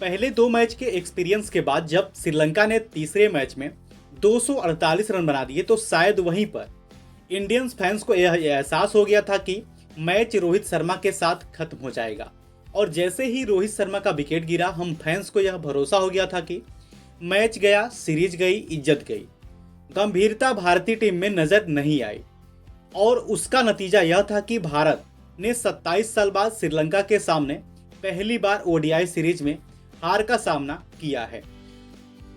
पहले 2 मैच के एक्सपीरियंस के बाद जब श्रीलंका ने तीसरे मैच में 248 रन बना दिए तो शायद वहीं पर इंडियंस फैंस को यह एहसास हो गया था कि मैच रोहित शर्मा के साथ खत्म हो जाएगा। और जैसे ही रोहित शर्मा का विकेट गिरा हम फैंस को यह भरोसा हो गया था कि मैच गया, सीरीज गई, इज्जत गई। गंभीरता भारतीय टीम में नजर नहीं आई और उसका नतीजा यह था कि भारत ने 27 साल बाद श्रीलंका के सामने पहली बार ओडीआई सीरीज में हार का सामना किया है।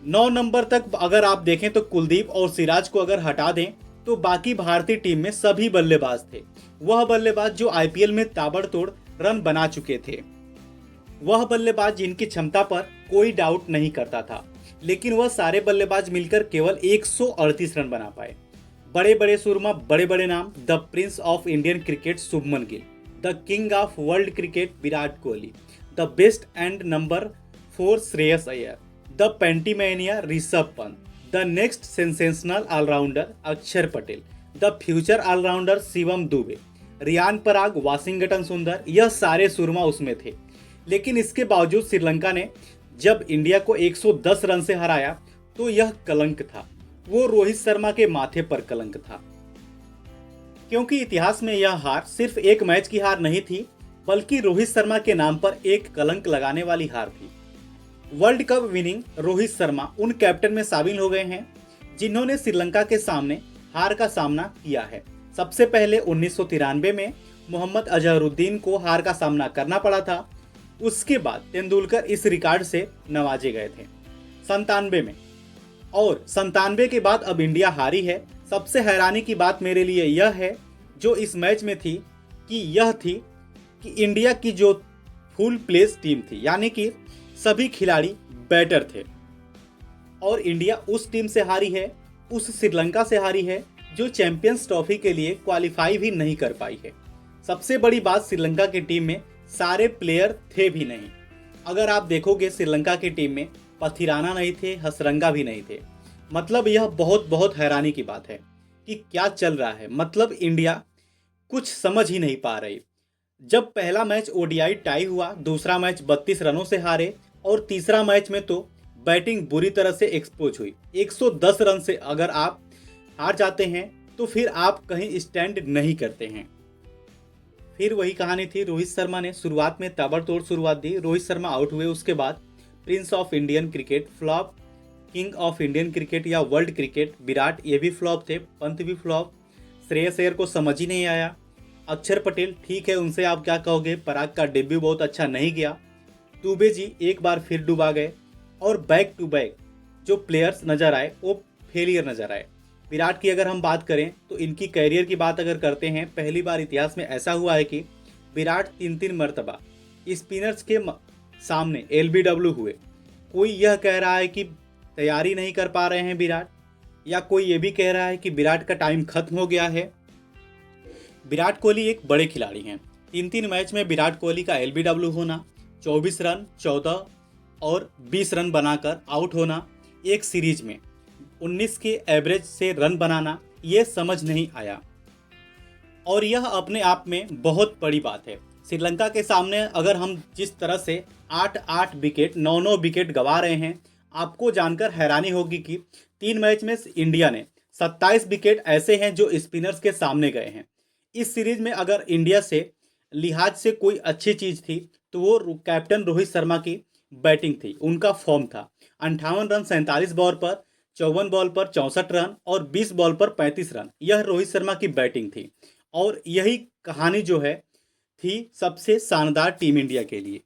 9 नंबर तक अगर आप देखें तो कुलदीप और सिराज को अगर हटा दें तो बाकी भारतीय टीम में सभी बल्लेबाज थे। वह बल्लेबाज जो आईपीएल में ताबड़तोड़ रन बना चुके थे, वह बल्लेबाज जिनकी क्षमता पर कोई डाउट नहीं करता था, लेकिन वह सारे बल्लेबाज मिलकर केवल 138 रन बना पाए। बड़े बड़े सुरमा, बड़े बड़े नाम, the prince of Indian cricket Shubman Gill, the king of world cricket Virat Kohli, the best and number 4 Shreyas Iyer, the पेंटीमेनिया Rishabh Pant, the next sensational allrounder Axar Patel, the future allrounder Shivam Dube, Riyan Parag, Washington Sundar, यह सारे सुरमा उसमें थे। लेकिन इसके बावजूद श्रीलंका ने जब इंडिया को 110 रन से हराया तो यह कलंक था, वो रोहित शर्मा के माथे पर कलंक था। क्योंकि इतिहास में यह हार सिर्फ एक मैच की हार नहीं थी, बल्कि रोहित शर्मा के नाम पर एक कलंक लगाने वाली हार थी। World cup winning Rohit Sharma उन कैप्टन में शामिल हो गए हैं जिन्होंने श्रीलंका के सामने हार का सामना किया है। सबसे पहले 1993 में मोहम्मद अजहरुद्दीन को हार का सामना करना पड़ा था। उसके बाद तेंदुलकर इस रिकॉर्ड से नवाजे गए थे 97 में, और 97 के बाद अब इंडिया हारी है। सबसे हैरानी की बात मेरे लिए यह है जो इस मैच में थी कि यह थी कि इंडिया की जो फुल प्लेस टीम थी, यानी कि सभी खिलाड़ी बैटर थे, और इंडिया उस टीम से हारी है, उस श्रीलंका से हारी है जो चैंपियंस ट्रॉफी के लिए क्वालिफाई भी नहीं कर पाई है। सबसे बड़ी बात, श्रीलंका की टीम में सारे प्लेयर थे भी नहीं। अगर आप देखोगे श्रीलंका की टीम में पथिराना नहीं थे, हसरंगा भी नहीं थे। मतलब यह बहुत बहुत हैरानी की बात है कि क्या चल रहा है। मतलब इंडिया कुछ समझ ही नहीं पा रही। जब पहला मैच ओडीआई टाई हुआ, दूसरा मैच 32 रनों से हारे, और तीसरा मैच में तो बैटिंग बुरी तरह से एक्सपोज हुई। 110 रन से अगर आप हार जाते हैं तो फिर आप कहीं स्टैंड नहीं करते हैं। फिर वही कहानी थी, रोहित शर्मा ने शुरुआत में ताबड़तोड़ शुरुआत दी। रोहित शर्मा आउट हुए, उसके बाद Prince of Indian cricket flop, king of Indian cricket या वर्ल्ड क्रिकेट विराट, ये भी फ्लॉप थे, पंत भी फ्लॉप, श्रेयस अय्यर को समझ ही नहीं आया, अक्षर पटेल ठीक है, उनसे आप क्या कहोगे, पराग का डेब्यू बहुत अच्छा नहीं गया, दुबे जी एक बार फिर डुबा गए, और बैक टू बैक जो प्लेयर्स नज़र आए वो फेलियर नज़र आए। विराट की अगर हम बात करें तो इनकी कैरियर की बात अगर करते हैं, पहली बार इतिहास में ऐसा हुआ है कि विराट 3 मरतबा स्पिनर्स के सामने एलबीडब्ल्यू हुए। कोई यह कह रहा है कि तैयारी नहीं कर पा रहे हैं विराट, या कोई ये भी कह रहा है कि विराट का टाइम खत्म हो गया है। विराट कोहली एक बड़े खिलाड़ी हैं। 3 मैच में विराट कोहली का एलबीडब्ल्यू होना, 24 रन, 14 और 20 रन बनाकर आउट होना, एक सीरीज में 19 के एवरेज से रन बनाना, ये समझ नहीं आया। और यह अपने आप में बहुत बड़ी बात है। श्रीलंका के सामने अगर हम जिस तरह से 8-8 विकेट, 9-9 विकेट गंवा रहे हैं, आपको जानकर हैरानी होगी कि 3 मैच में इंडिया ने 27 विकेट ऐसे हैं जो स्पिनर्स के सामने गए हैं। इस सीरीज में अगर इंडिया से लिहाज से कोई अच्छी चीज़ थी तो वो कैप्टन रोहित शर्मा की बैटिंग थी, उनका फॉर्म था। 58 रन 47 बॉल पर, 54 बॉल पर 64 रन और 20 बॉल पर 35 रन, यह रोहित शर्मा की बैटिंग थी। और यही कहानी जो है थी सबसे शानदार टीम इंडिया के लिए।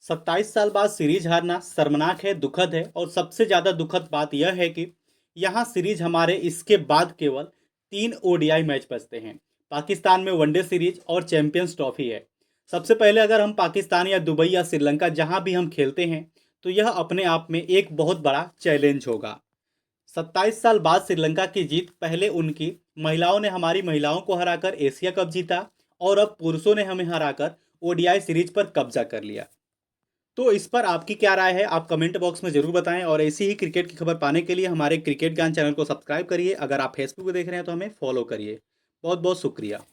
27 साल बाद सीरीज हारना शर्मनाक है, दुखद है, और सबसे ज़्यादा दुखद बात यह है कि यहाँ सीरीज हमारे इसके बाद केवल 3 ओडीआई मैच बचते हैं। पाकिस्तान में वनडे सीरीज और चैंपियंस ट्रॉफी है। सबसे पहले अगर हम पाकिस्तान या दुबई या श्रीलंका जहाँ भी हम खेलते हैं तो यह अपने आप में एक बहुत बड़ा चैलेंज होगा। 27 साल बाद श्रीलंका की जीत, पहले उनकी महिलाओं ने हमारी महिलाओं को हराकर एशिया कप जीता, और अब पुरुषों ने हमें हराकर ओडीआई सीरीज पर कब्जा कर लिया। तो इस पर आपकी क्या राय है, आप कमेंट बॉक्स में जरूर बताएं। और ऐसी ही क्रिकेट की खबर पाने के लिए हमारे क्रिकेट ज्ञान चैनल को सब्सक्राइब करिए। अगर आप फेसबुक पर देख रहे हैं तो हमें फॉलो करिए। बहुत बहुत शुक्रिया।